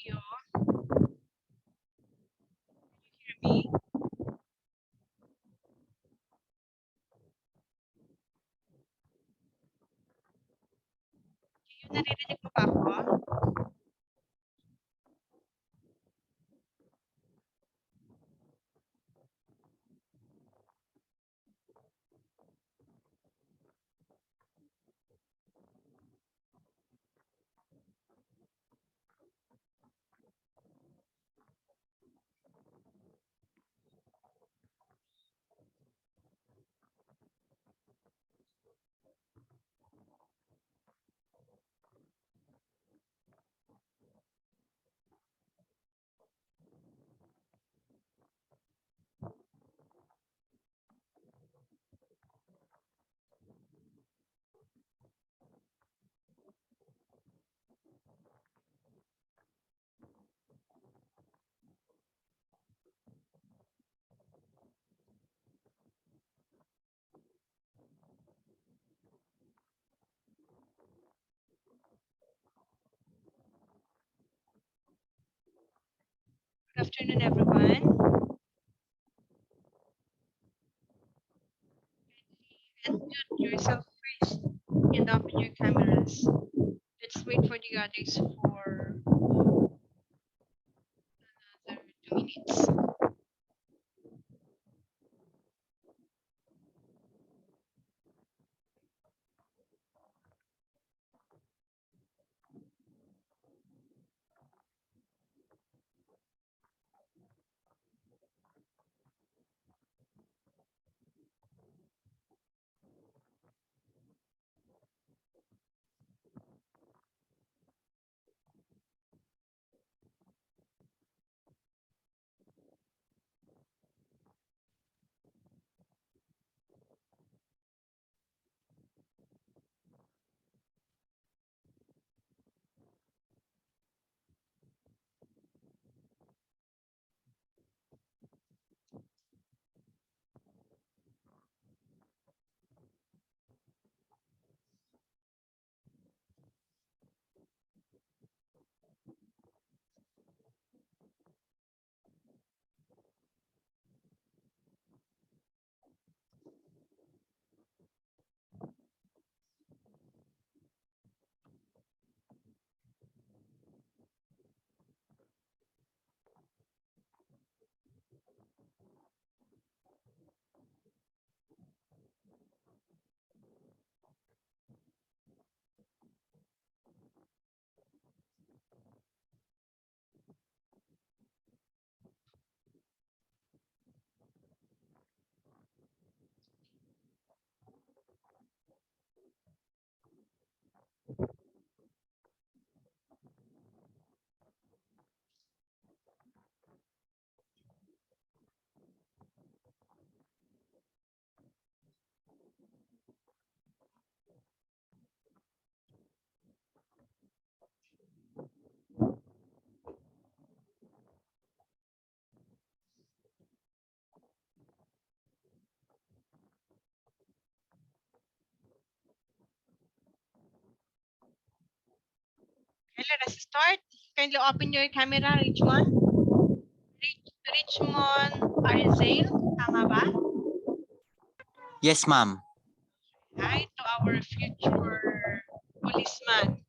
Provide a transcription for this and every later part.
audio. Can you hear me? Naririnig mo ba ako? Good afternoon, everyone. Unmute yourself first and open your cameras. Let's wait for the others for another 2 minutes. Okay, let us start. Kindly open your camera, Richmond. Richmond Arzel, tama ba? Yes, ma'am. Hi to our future policeman.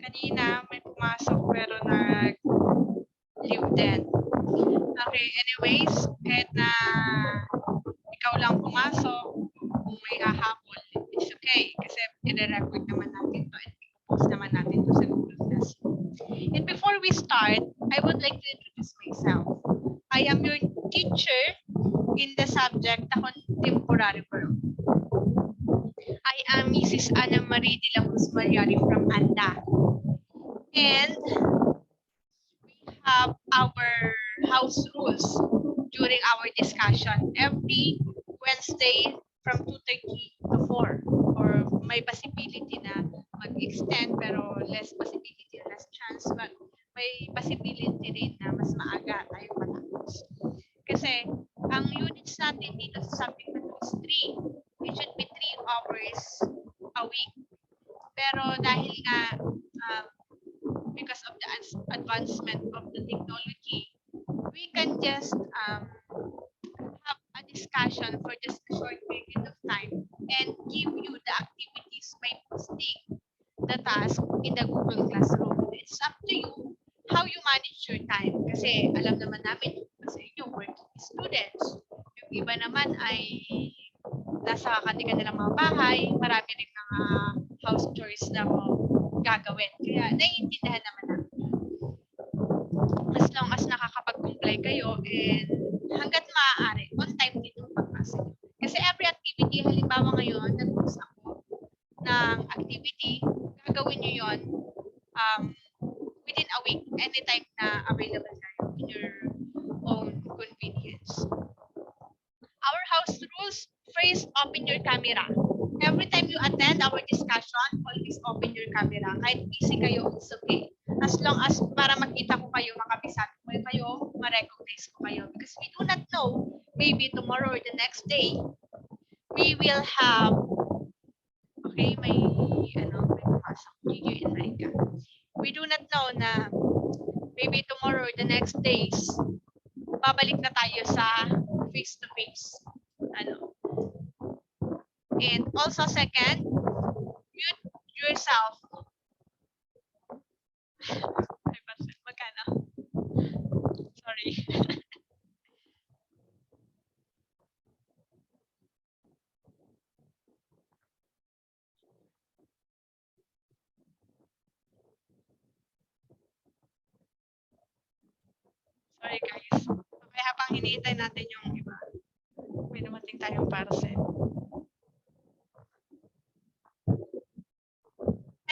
Kanina may pumasok pero nag-leave din. Okay, anyways, kahit na ikaw lang pumasok, kung may hahabol, it's okay. Kasi i-record naman natin to and i-post naman natin to sa Google Classroom. And before we start, I would like to introduce myself. I am your teacher in the subject na Contemporary World. I am Mrs. Ana Marie de la Cruz Malyari from ANDA. And we have our house rules during our discussion every Wednesday from 2:30 to 4. Or may possibility na mag-extend pero less possibility, less chance. But may possibility rin na mas maaga tayo matapos. Kasi ang units natin dito sa subject na to is 3. It should be 3 hours a week. Pero dahil nga because of the advancement of the technology, we can just have a discussion for just a short period of time and give you the activities by posting the task in the Google Classroom. It's up to you how you manage your time. Kasi alam naman namin, sa inyo, working students. Yung iba naman ay nasa kanilang mga bahay, marami rin mga house chores na gagawin. Kaya naiintindihan naman namin. As long as nakakapag-comply kayo and hanggat maaari, on time din yung pagpasa. Kasi every activity, halimbawa ngayon, nag-post ako ng activity, gagawin nyo yun within a week, anytime na available kayo in your own convenience. Our house rules, first open your camera. Every time you attend our discussion, always open your camera. Kahit busy kayo, it's okay. As long as para makita ko kayo, makabisat ko kayo, ma-recognize ko kayo. Because we do not know, maybe tomorrow or the next day, we will have, okay, may papasok, Gigi and Micah. We do not know na maybe tomorrow or the next days, babalik na tayo sa face-to-face. And also second, mute yourself. Magkano? Sorry. Sorry guys. Okay, habang hinihintay natin yung iba, may dumating tayong parcel.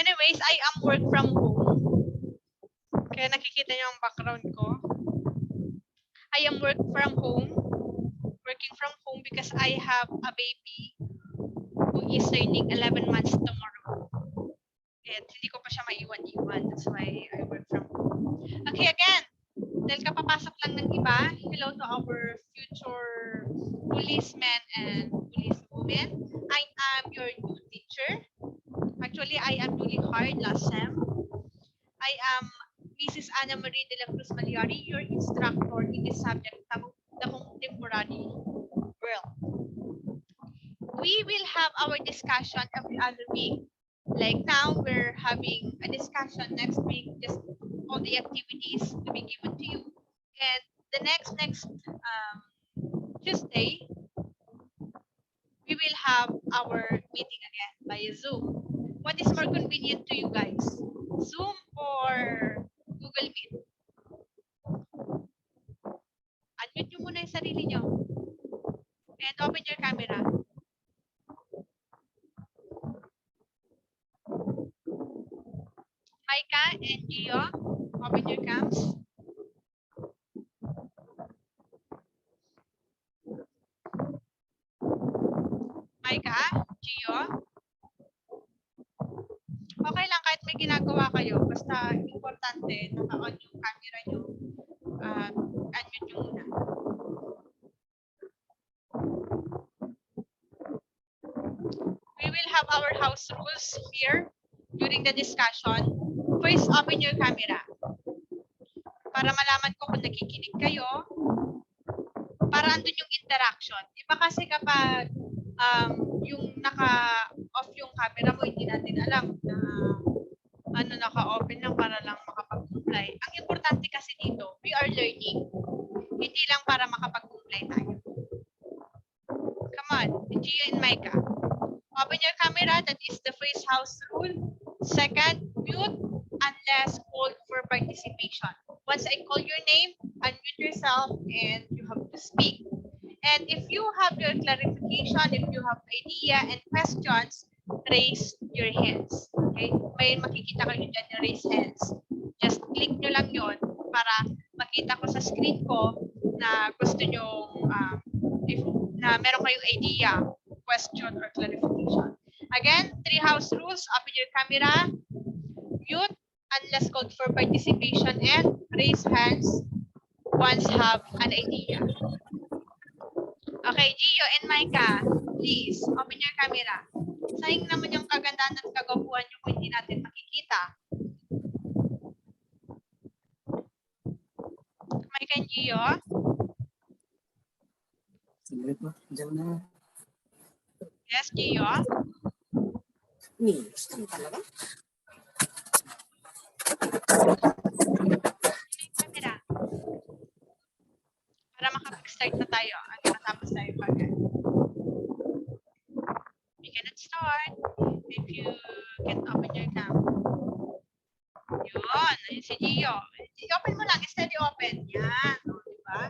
Anyways, I am work from home. Kaya nakikita niyo ang background ko. I am working from home because I have a baby who is turning 11 months tomorrow. And hindi ko pa siya maiwan-iwan. That's why I work from home. Okay, again, dahil kapapasok lang ng iba, hello to our future policemen and policewomen. I am your new teacher. Actually, I am newly hired last sem. I am Mrs. Ana Marie de la Cruz Maliari, your instructor in the subject of the contemporary world. We will have our discussion every other week. Like now, we're having a discussion next week, just all the activities to be given to you. And the next Tuesday, we will have our meeting again via Zoom. What is more convenient to you guys? Zoom or Google Meet? Unmute nyo muna yung sarili nyo. And open your camera. Micah and Gio, open your cams. Micah, Gio. Okay lang kahit may ginagawa kayo. Basta importante, naka-on yung camera nyo. Unmute nyo muna. We will have our house rules here during the discussion. First, open your camera. Para malaman ko kung nakikinig kayo. Para andun yung interaction. Iba kasi kapag yung naka-off yung camera mo, hindi natin alam na naka-open lang para lang makapag-comply. Ang importante kasi dito, we are learning. Hindi lang para makapag-comply tayo. Come on, Gio and Micah. Open your camera. That is the first house rule. Second, mute unless called for participation. Once I call your name, unmute yourself and you have to speak. And if you have your clarification, if you have idea and questions, raise your hands. Okay? May makikita kayo dyan na raise hands. Just click nyo lang yon para makita ko sa screen ko na gusto nyo, na meron kayong idea, question, or clarification. Again, 3 house rules. Open your camera, mute unless called for participation, and raise hands once have an idea. Okay, Gio and Micah, please, open your camera. Sayang naman yung kagandahan at kagabuhan yung hindi natin makikita. Mike and Gio? Yes, Gio? Yung camera. Para makapag-start na tayo. At matapos tayo kagad. We cannot start if you can't open your cam. Yun. Ayun si Gio. I-open mo lang. Steady open. Yan. O, diba?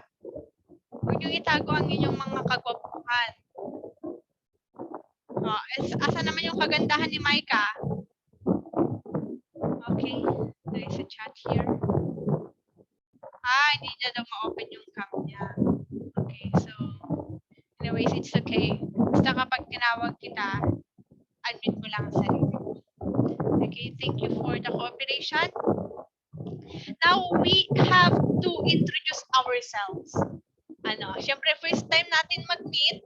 Huwag nyo itago ang inyong mga kagwapuhan. O, asa naman yung kagandahan ni Micah? Okay. There is a chat here. Hindi niya daw ma-open yung cam niya. Okay, so anyways, it's okay. Basta kapag tinawag kita, unmute mo lang ang sarili mo. Okay, thank you for the cooperation. Now, we have to introduce ourselves. Syempre, first time natin mag-meet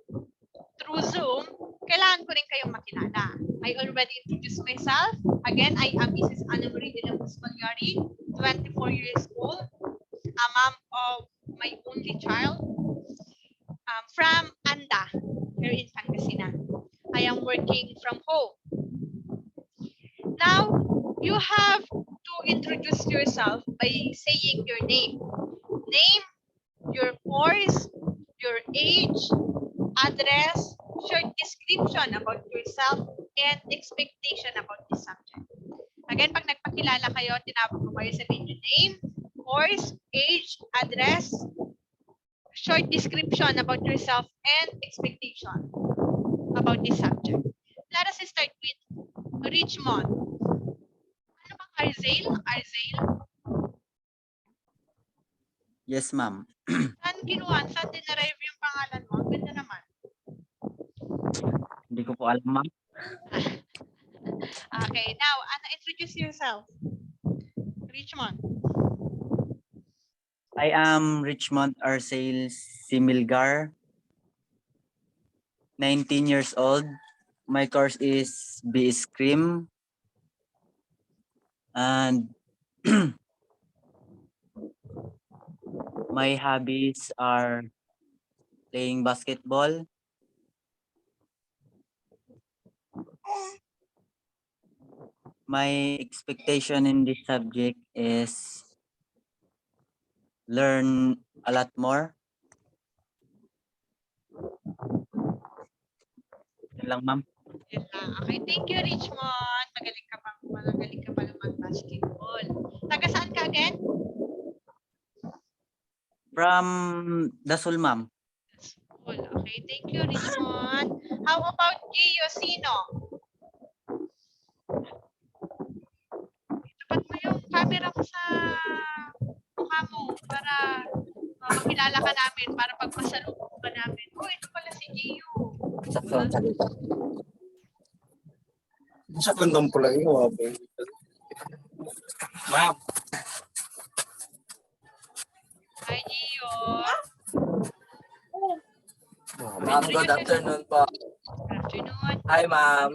through Zoom, kailangan ko rin kayong makilala. I already introduced myself. Again, I am Mrs. Ana Marie de la Muscogliari, 24 years old, a mom of my only child, from Anda, here in Pangasinan. I am working from home. Now, you have to introduce yourself by saying your name. Name, your course, your age, address, short description about yourself, and expectation about the subject. Again, pag nagpakilala kayo, tinawag ko kayo, sabihin yung name, course, age, address, short description about yourself, and expectation about this subject. Let us start with Richmond. Ano bang Arzel? Arzel? Yes, ma'am. Saan kinuha? Saan dinerive yung pangalan mo? Ang ganda naman. Hindi ko po alam, ma'am. Okay, now, introduce yourself. Richmond. I am Richmond Arcel Similgar, 19 years old. My course is BSCRIM. And my hobbies are playing basketball, my expectation in this subject is learn a lot more. Yun lang, ma'am. Yun lang. Okay, thank you, Richmond. Magaling ka pala mag-basketball. Taga saan ka again? From Dasol, ma'am. Cool. Okay, thank you, Richmond. How about Gio Sino? Tapat mo yung camera mo sa mukha mo para makilala ka namin, para pag masalubong ka namin. Oh, ito pala si Gio. Sakto ang salita. Sa kondom pula iyo, ma'am. Hi, Gio. Ma'am, good afternoon po. Good afternoon. Hi, ma'am.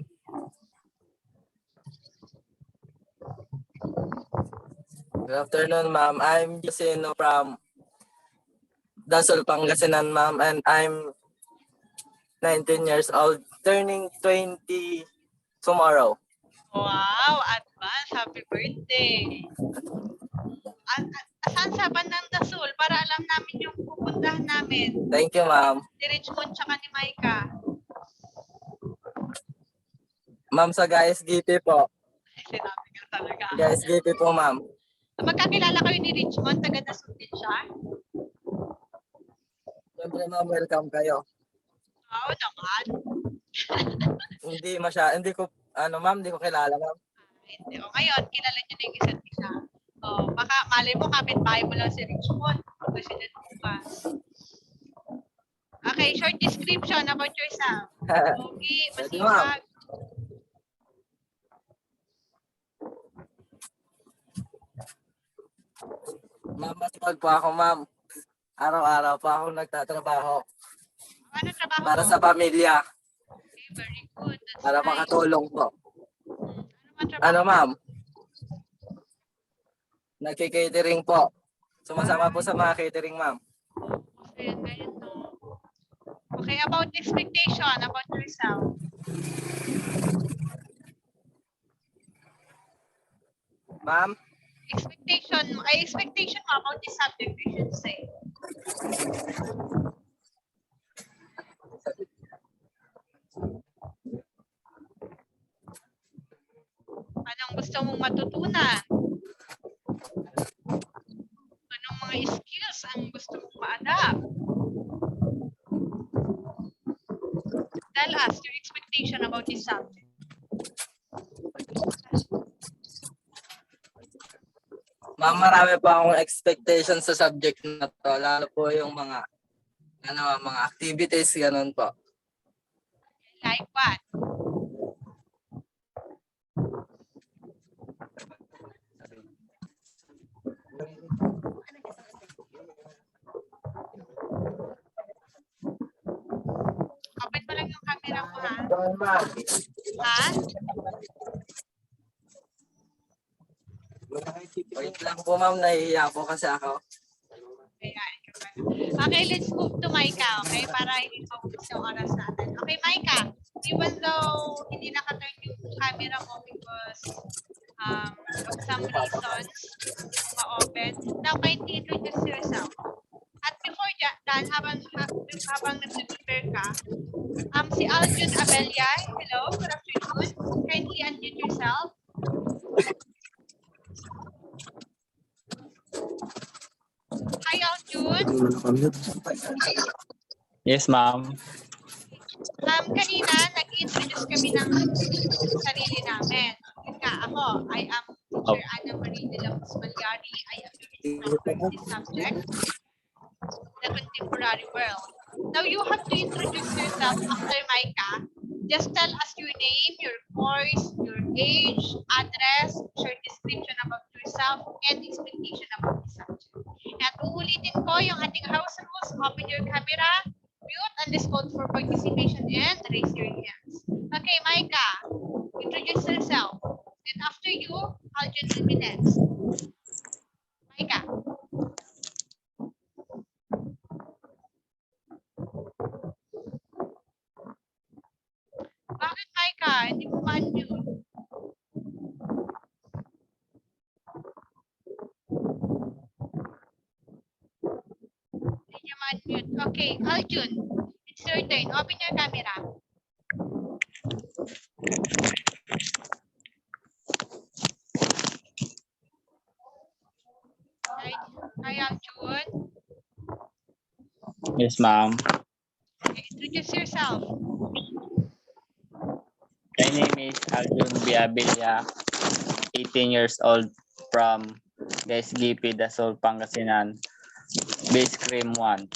Good afternoon, ma'am. I'm Josino from Dasol, Pangasinan, ma'am, and I'm 19 years old, turning 20 tomorrow. Wow, advance. Happy birthday. Saan sa bandang Dasol para alam namin yung pupuntahan namin. Thank you, ma'am. Ni Richmond tsaka ni Micah. Ma'am, sa Guys GP po. Ay, sinabi ka talaga. Guys GP po, ma'am. Magkakilala kayo ni Richmond, taga Dasol din siya? Siyempre, ma'am, welcome kayo. Oo naman. Hindi ko kilala, ma'am. Hindi. O ngayon, kilala niyo na yung isa't isa. O, baka malay mo, kapit-bahay mo lang si Richmond. Punta siya dyan bukas. Okay, short description about yourself. Okay, Pwede, ma'am. masipag. Ma'am, masipag po ako, ma'am. Araw-araw pa ako nagtatrabaho Ano trabaho para mo? sa pamilya, Okay, very good. That's para nice. makatulong po. Ano man trabaho Ano, mo? ma'am? Nagki-catering po Sumasama po sa mga catering, ma'am. Ayan, ganyan, no? Okay, about expectation, about yourself. Ma'am, Expectation mo about this subject, I should say. Anong gusto mong matutunan? Anong mga skills ang gusto mong ma-adapt? Tell us your expectation about this subject. ma'am, marami pa akong expectation sa subject na to. Lalo po yung mga mga activities, ganun po. Like what? Open mo lang yung camera mo, ha? Ma'am, Ha? wait lang po, ma'am. Nahihiya po kasi ako. Ayan, okay, let's move to Micah, okay? Para hindi maubos yung oras natin. Okay, Micah, even though hindi naka-turn yung camera mo because of some reasons, ma-open, now kindly introduce yourself. At before that, habang nag-prepare ka, si Aljun Abelia, hello, good afternoon. Kindly unmute yourself. Hi, Aljun. Yes, ma'am. Kanina, nag-introduce kami ng sarili namin. Yun nga, ako, I am Teacher Ana Marie de la Malyari. I am your instructor in this subject, the contemporary world. Now, you have to introduce yourself after Micah. Just tell us your name, your course, your age, address, short description about yourself, and expectation about the subject. At uulitin ko yung ating house rules. Open your camera, mute, and this code for participation, and raise your hands. Okay, Micah, introduce yourself. And after you, Aljun will be next. Micah. Bakit, Micah? Hindi mo ma-unmute. Hindi niya ma-unmute. Okay, Aljun, it's your turn. Open your camera. Hi, Aljun. Yes, ma'am. Okay, introduce yourself. My name is Aljun Biabilia, 18 years old from SGP, Dasol, Pangasinan, BSCRIM 1.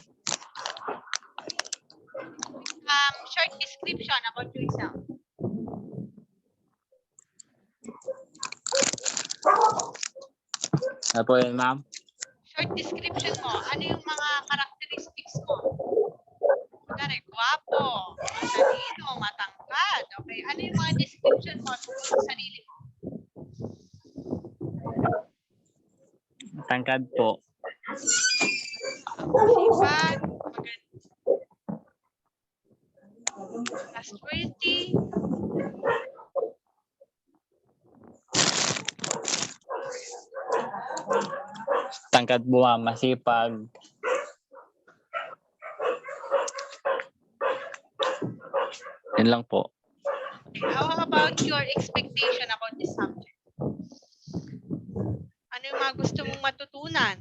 Short description about yourself. Ano po yun, ma'am? Short description mo. Ano yung mga characteristics mo? Kunwari, gwapo, matalino, matangkad. Okay, ano yung mga description mo tungkol sa sarili mo? Tangkad po. Masipag, trustworthy, Tangkad po, ma'am. Masipag. Yun lang po. okay. How about your expectation about this subject? Ano yung mga gusto mong matutunan?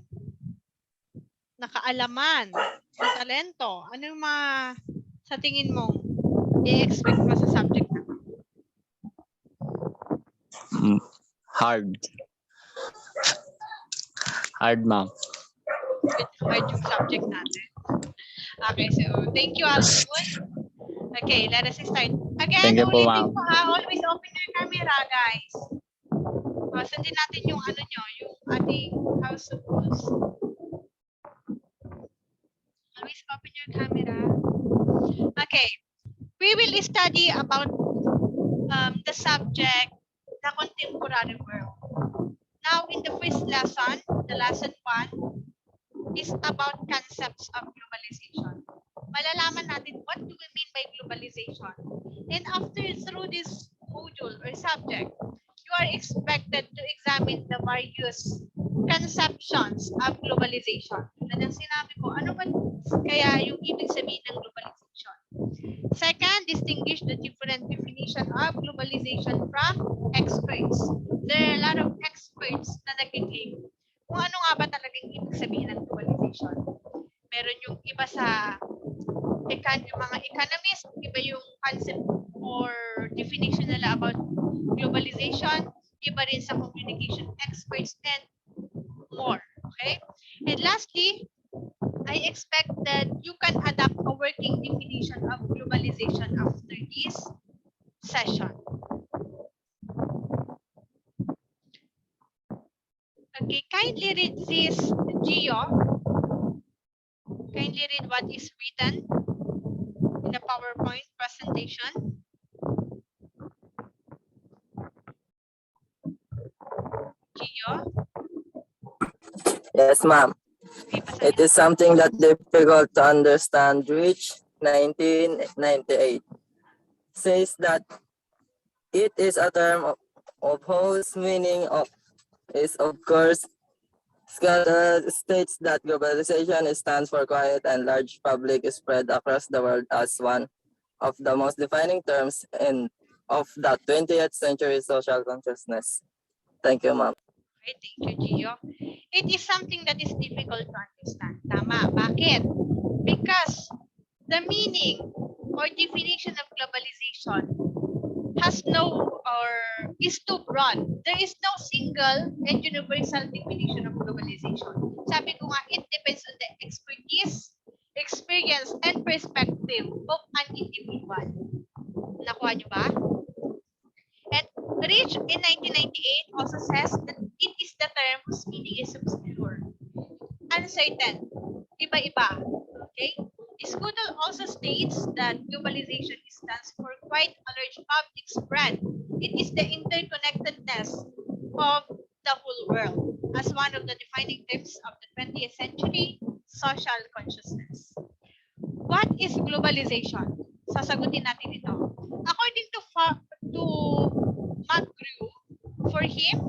Nakaalaman, talento. Ano yung mga sa tingin mong i-expect mo sa subject na? Hard. Hard, ma'am. Hard yung subject natin. Okay, so thank you, Aljun. Okay, let us start. Again, Thank you po, ulitin ma'am. ko ha, always open your camera, guys. Sundin natin yung ano nyo, yung ating house rules. Always open your camera. Okay, we will study about the subject, the contemporary world. Now, in the first lesson, the lesson 1, is about concepts of globalization. Malalaman natin what do we mean by globalization. And after through this module or subject, you are expected to examine the various conceptions of globalization. Tulad ng sinabi ko, ano ba kaya yung ibig sabihin ng globalization? Second, distinguish the different definition of globalization from experts. There are a lot of experts na nag-claim kung ano nga ba talagang ibig sabihin ng globalization. Meron yung iba sa yung mga economists, iba yung concept or definition nila about globalization, iba rin sa communication experts and more. Okay? And lastly, I expect that you can adapt a working definition of globalization after this session. Okay, kindly read this, Gio. Kindly read what is written in the PowerPoint presentation. Gio, Yes, ma'am. okay, It is something that difficult to understand, which 1998 says that it is a term of whose meaning is of course states that globalization stands for quiet and large public spread across the world as one of the most defining terms of the 20th century social consciousness. Thank you, ma'am. Okay, thank you, Gio. It is something that is difficult to understand. Tama. Bakit? Because the meaning or definition of globalization has no or is too broad. There is no single and universal definition of globalization. Sabi ko nga, it depends on the expertise, experience, and perspective of an individual. Nakuha niyo ba? And Rich in 1998 also says that it is the term whose meaning is obscure, uncertain, iba-iba. Okay? Scudel also states that globalization stands for quite a large public spread. It is the interconnectedness of the whole world as one of the defining terms of the 20th century social consciousness. What is globalization? Sasagutin natin ito. According to McGrew, for him,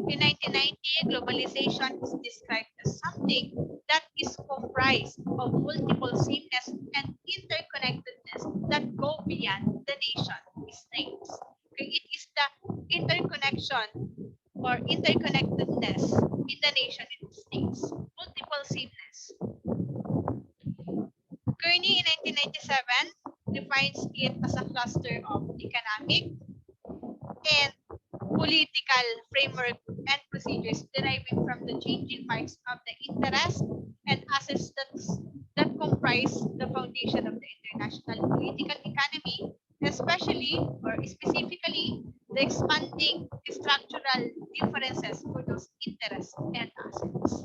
in 1990, globalization is described as something that is comprised of multiple sameness and interconnectedness that go beyond the nation states. Okay, it is the interconnection or interconnectedness in the nation states. Multiple sameness. Kearney in 1997 defines it as a cluster of economic and political framework and procedures deriving from the changing parts of the interest and assets that comprise the foundation of the international political economy, especially or specifically the expanding structural differences for those interests and assets.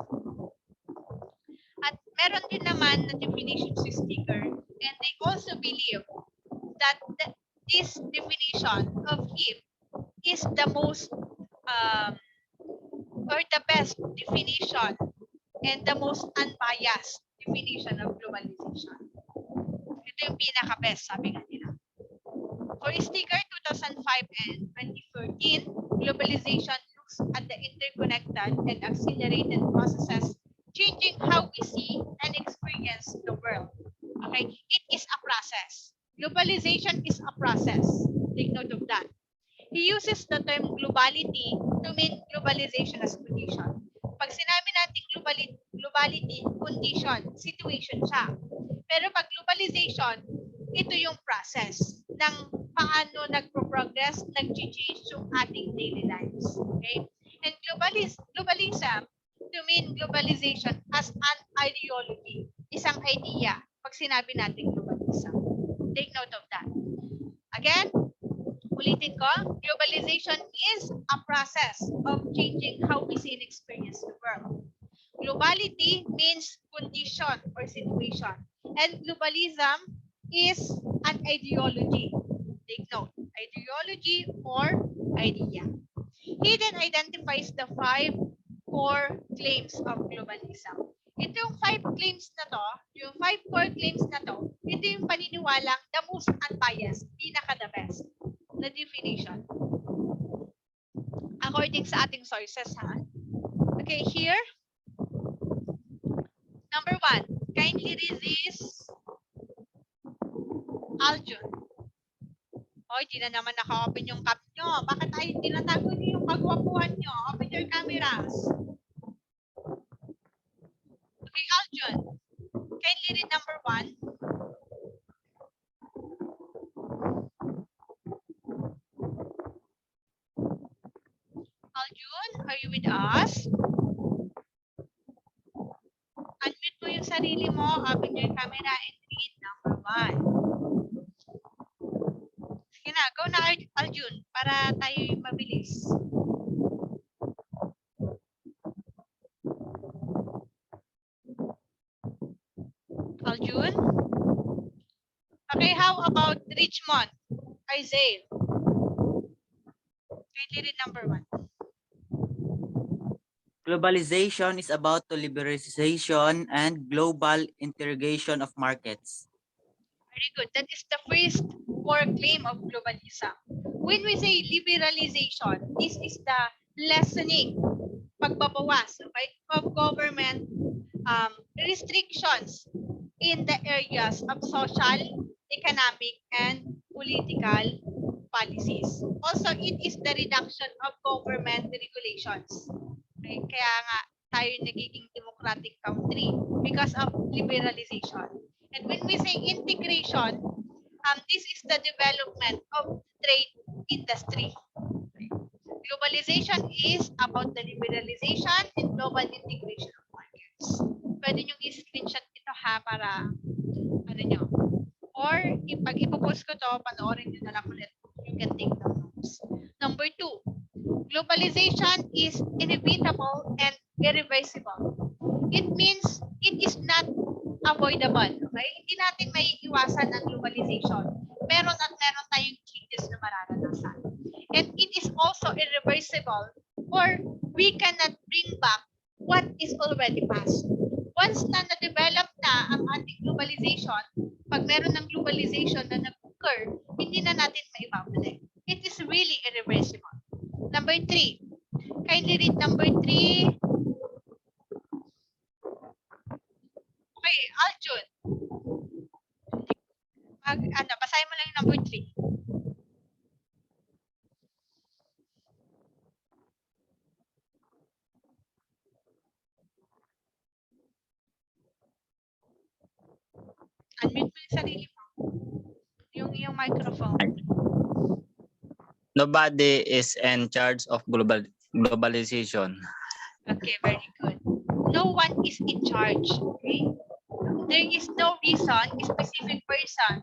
At meron din naman na definition si Sticker, and they also believe that this definition of him is the most or the best definition and the most unbiased definition of globalization. Ito yung pinaka-best, sabi nga nila. For Sticker 2005 and 2014, globalization looks at the interconnected and accelerated processes changing how we see and experience the world. Okay? It is a process. Globalization is a process. Take note of that. He uses the term globality to mean globalization as condition. Pag sinabi natin globality, condition, situation siya. Pero pag globalization, ito yung process ng paano nagpo-progress, nag-change yung ating daily lives. Okay? And globalism to mean globalization as an ideology, isang idea, pag sinabi natin globalism. Take note of that. Again, ulitin ko, globalization is a process of changing how we see and experience the world. Globality means condition or situation. And globalism is an ideology. Take note, ideology or idea. He then identifies the 5 core claims of globalism. Ito yung 5 claims na to, yung 5 core claims na to, ito yung paniniwalang the most unbiased, pinaka the best na definition. According sa ating sources, ha? Okay, here, number 1, kindly resist Aljun. Hoy, di na naman naka-open yung cap nyo. Bakit tayo tinatago niyo yung kagwapuhan nyo? Open your cameras. Okay, Aljun. Kindly read number 1. Aljun, are you with us? Unmute mo yung sarili mo, open your camera, and read number 1. Sige na, go na Aljun, para tayo mabilis. Aljun? Okay, how about Richmond? Isaiah? Kindly read number 1. Globalization is about the liberalization and global integration of markets. Very good. That is the first core claim of globalism. When we say liberalization, this is the lessening, pagbabawas, okay, of government restrictions in the areas of social, economic, and political policies. Also, it is the reduction of government regulations. Okay? Kaya nga, tayo nagiging democratic country because of liberalization. And when we say integration, this is the development of trade industry. Okay? Globalization is about the liberalization and global integration of markets. Pwede nyo i-screenshot ito ha para ano nyo. Or pag ipopost ko to, panoorin nyo na lang ulit. You can take the notes. Number 2, globalization is inevitable and irreversible. It means it is not avoidable. Okay? Hindi natin maiiwasan ang globalization. Meron at meron tayong changes na mararanasan. And it is also irreversible, or we cannot bring back what is already past. Once na na-develop na ang ating globalization, pag meron ng globalization na nag-occur, hindi na natin maibabalik. It is really irreversible. Number 3. Kindly read number 3. Okay, Aljun. Basahin mo lang yung number 3. Unmute mo yung sarili mo. Yung microphone. Nobody is in charge of globalization. Okay, very good. No one is in charge. Okay? There is no reason, specific person,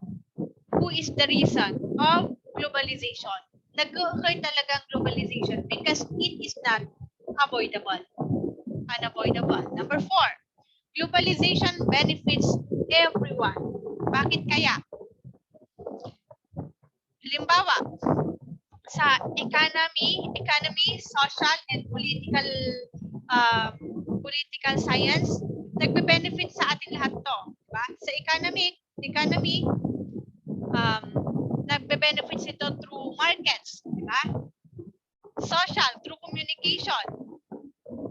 who is the reason of globalization. Nag-occur talaga ang globalization because it is not avoidable. Unavoidable. Number 4, globalization benefits everyone. Bakit kaya? Halimbawa, sa economy, social, and political science, nagbe-benefit sa atin lahat to. Diba? Sa economy, nagbe-benefits ito through markets. Diba? Social, through communication.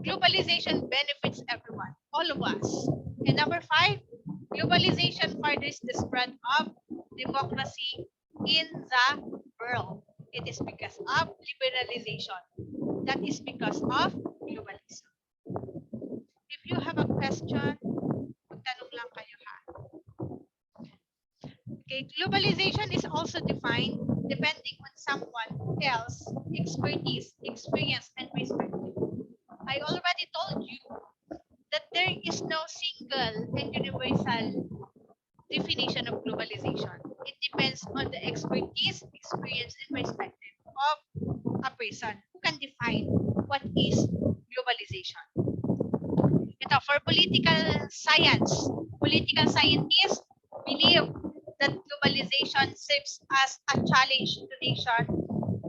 Globalization benefits everyone, all of us. And number 5, globalization furthers the spread of democracy in the world. It is because of liberalization. That is because of globalism. If you have a question, magtanong lang kayo ha. Okay, globalization is also defined depending on someone else expertise, experience, and perspective. I already told you that there is no single and universal definition of globalization. It depends on the expertise, experience, and perspective of a person who can define what is globalization. Ito, for political scientists believe that globalization serves as a challenge to nations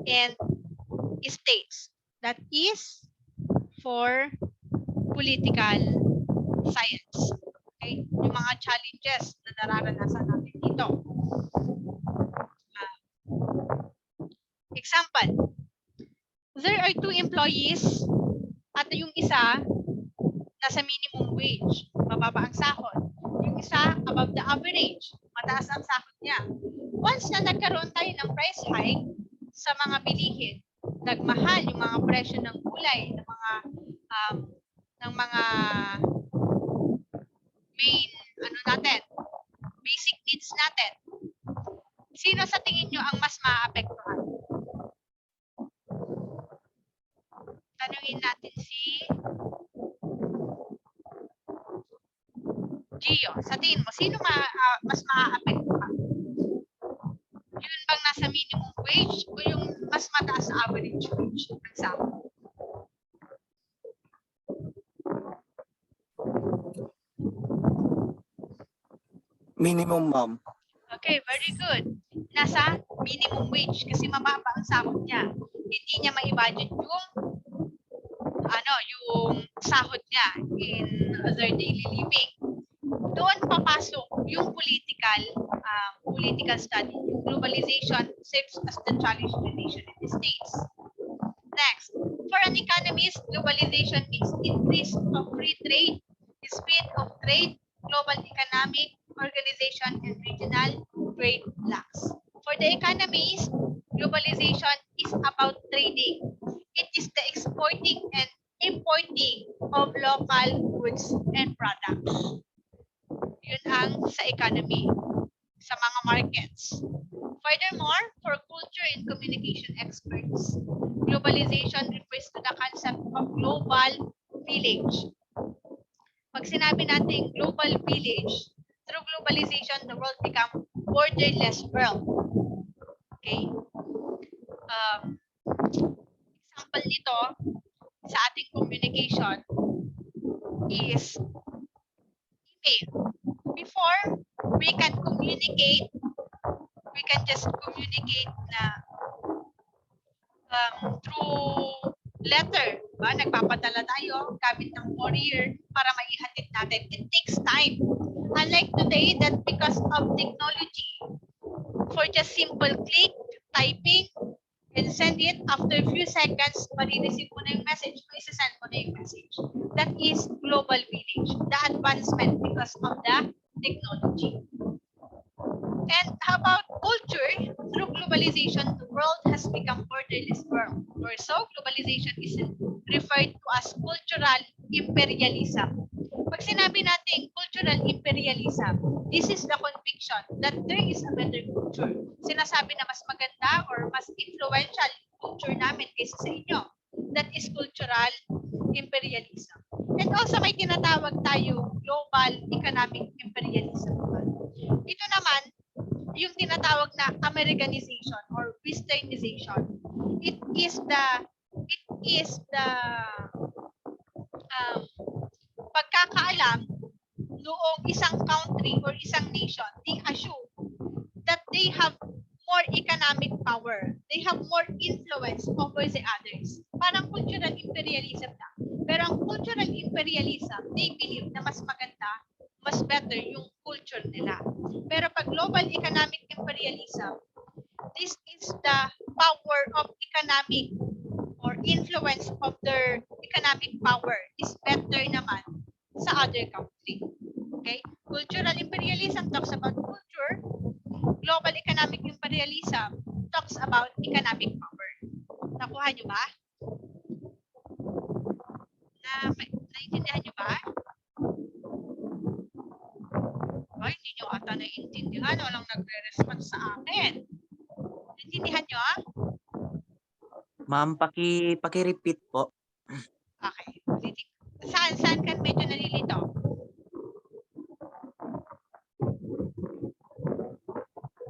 and states. That is for political science. Okay? Yung mga challenges na nararanasan natin dito. Example, there are 2 employees at yung isa nasa minimum wage, mababa ang sahod. Yung isa above the average, mataas ang sahod niya. Once na nagkaroon tayo ng price hike sa mga bilihin, nagmahal yung mga presyo ng gulay, ng mga main natin, basic needs natin. Sino sa tingin nyo ang mas maaapektuhan? Tanungin natin si Gio. Sa tingin mo, sino mas maaapektuhan? Yun bang nasa minimum wage o yung mas mataas sa average wage ng sahod? Minimum, ma'am. Okay, very good. Nasa minimum wage kasi mababa ang sahod niya. Hindi niya ma-budget yung sahod niya in other daily living. Doon papasok yung political study. Yung globalization serves as the challenge to the nation and the states. Next, for an economist, globalization means increase of free trade, speed of trade, global economic organization, and regional trade blocks. For the economist, globalization is about trading. It is the exporting and importing of local goods and products. Yun ang sa economy, sa mga markets. Furthermore, for culture and communication experts, globalization refers to the concept of global village. Pag sinabi natin global village, through globalization, the world become borderless world. Okay? Example nito sa ating communication is email. Before, we can just communicate na through letter. Diba? Nagpapadala tayo gamit ng courier para maihatid natin. It takes time. Unlike today that because of technology, for just simple click, typing, and send it after a few seconds, marireceive mo na yung message, maisasend mo na yung message. That is global village, the advancement because of the technology. And how about culture? Through globalization, the world has become borderless world. Or so, globalization is referred to as cultural imperialism. Pag sinabi natin cultural imperialism, this is the conviction that there is a better culture. Sinasabi na mas maganda or mas influential culture namin kaysa sa inyo. That is cultural imperialism. And also may tinatawag tayo global economic imperialism. Ito naman, yung tinatawag na Americanization or Westernization. It is the pagkakaalam noong isang country or isang nation, they assume that they have more economic power. They have more influence over the others. Parang cultural imperialism na. Pero ang cultural imperialism, they believe na mas maganda, mas better yung culture nila. Pero pag global economic imperialism, this is the power of economic or influence of their economic power is better naman sa other country. Okay? Cultural imperialism talks about culture. Global economic imperialism talks about economic power. Nakuha nyo ba? Naintindihan nyo ba? Ay, hindi nyo ata naiintindihan. Walang nagre-respond sa akin. Naintindihan nyo? Ma'am, paki-repeat po. Okay. Saan ka medyo nalilito?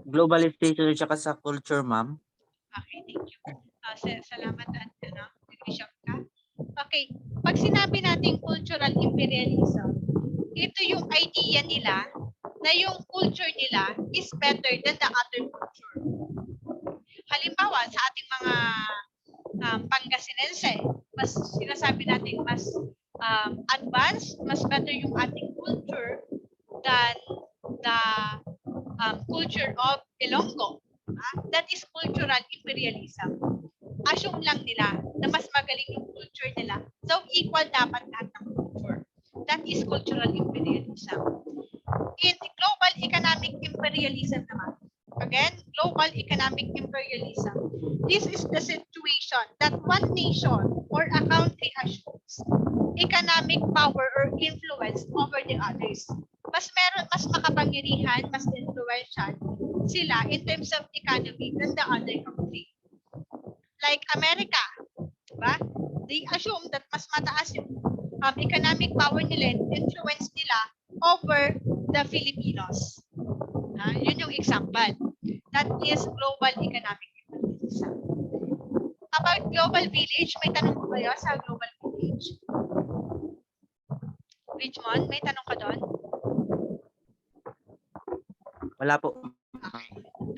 Globalization at saka sa culture, ma'am. Okay, thank you. Salamat at nag-reshout ka. Okay, pag sinabi natin cultural imperialism, ito yung idea nila na yung culture nila is better than the other culture. Halimbawa, sa ating mga Pangasinense, mas sinasabi natin mas advanced, mas better yung ating culture than the culture of Ilonggo. That is cultural imperialism. Assume lang nila na mas magaling yung culture nila. So, equal dapat lahat ng culture. That is cultural imperialism. In global economic imperialism naman, again, global economic imperialism, this is the situation that one nation or a country assumes economic power or influence over the others. Mas makapangyarihan, mas influential sila in terms of economy than the other country. Like America, diba? They assume that mas mataas yung economic power nila, influence nila over the Filipinos. Yun yung example. That is global economic imperialism. About global village, may tanong ko kayo sa global village? Richmond, may tanong ka doon? Wala po. Okay.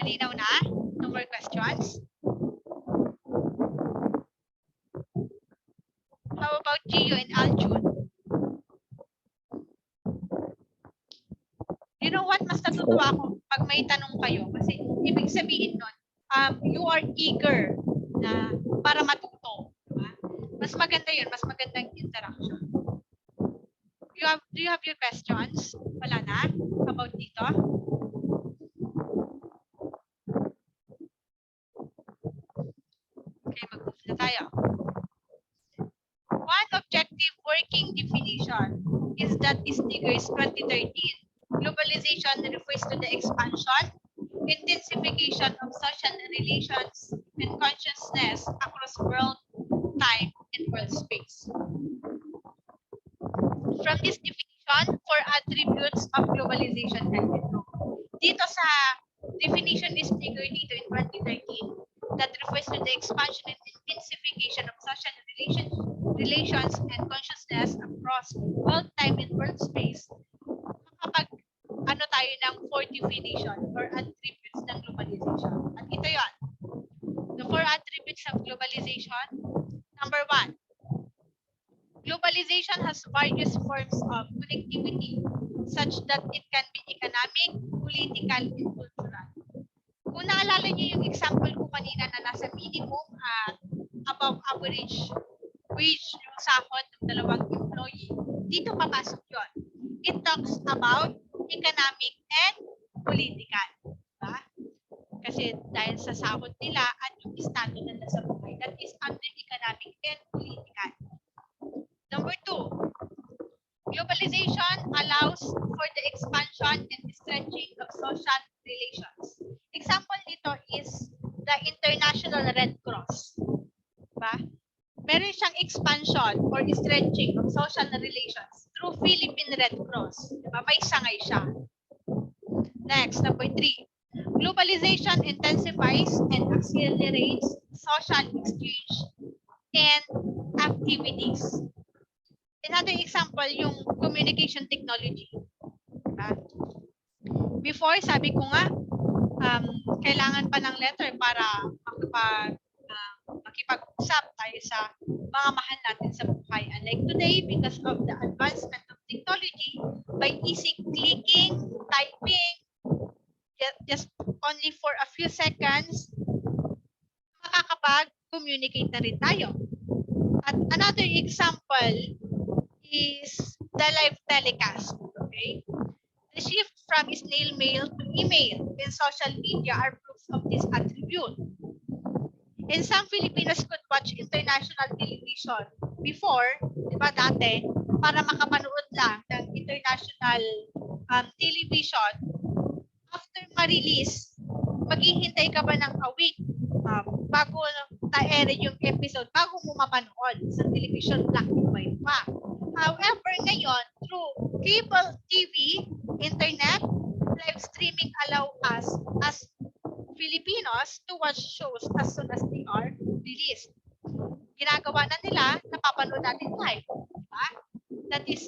Malinaw na? No more questions? How about Gio and Aljun? You know what? Mas natutuwa ako pag may tanong kayo. Kasi ibig sabihin nun, you are eager na para matuto. Diba? Mas maganda yun. Mas magandang interaction. Do you have your questions? Wala na? About dito? Okay, mag-move na tayo. One objective working definition is that distinguishes 2013. Globalization refers to the expansion, intensification of social relations and consciousness across world, time, and world space. From this definition, 4 attributes of globalization can be drawn. Dito sa definition is figure dito in 2013 that refers to the expansion and intensification of social relations and consciousness across world, time, and world space. Kapag ano tayo ng 4 definition or attributes ng globalization. At ito yon. The 4 attributes of globalization. Number 1. Globalization has various forms of connectivity such that it can be economic, political, and cultural. Kung naalala niyo yung example ko kanina na nasa minimum at above average wage yung sahod ng dalawang employee, dito papasok yon. It talks about economic and political. Diba? Kasi dahil sa sahod nila at yung estado nila sa buhay, that is under economic and political. Number 2, globalization allows for the expansion and stretching of social relations. Example nito is the International Red Cross. Diba? Meron siyang expansion or stretching of social relations through Philippine Red Cross. Diba? May sangay siya. Next, number 3. Globalization intensifies and accelerates social exchange and activities. Another example, yung communication technology. Diba? Before, sabi ko nga, kailangan pa ng letter para makipag-usap tayo sa mga mahal natin sa buhay. Unlike today, because of the advancement of technology, by easy clicking, typing, just only for a few seconds, makakapag-communicate na rin tayo. At another example is the live telecast. Okay? The shift from snail mail to email in social media are proofs of this attribute. And some Filipinos could watch international television before, di ba dati, para makapanood lang ng international television. After ma-release, maghihintay ka ba ng a week bago ta-air yung episode, bago mo mapanood sa television, black and white pa. However, ngayon, through cable TV, internet, live streaming allow us as Filipinos to watch shows as soon as they are released. Ginagawa na nila, napapanood natin live. Diba? That is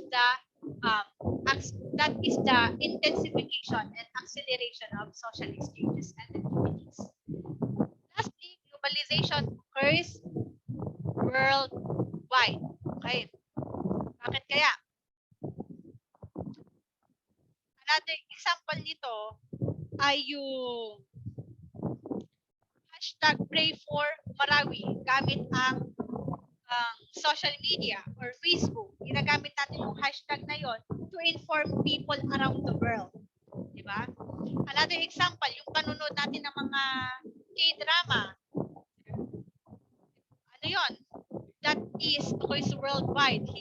the intensification and acceleration of social exchanges and activities. Lastly, globalization occurs worldwide. Okay. Bakit kaya? Another example nito ay yung hashtag pray for Marawi gamit ang social media or Facebook. Ginagamit natin yung hashtag na yon to inform people around the world. Diba? Another example, yung panunod natin ng mga K-drama. Ano yon? That is, of course, worldwide.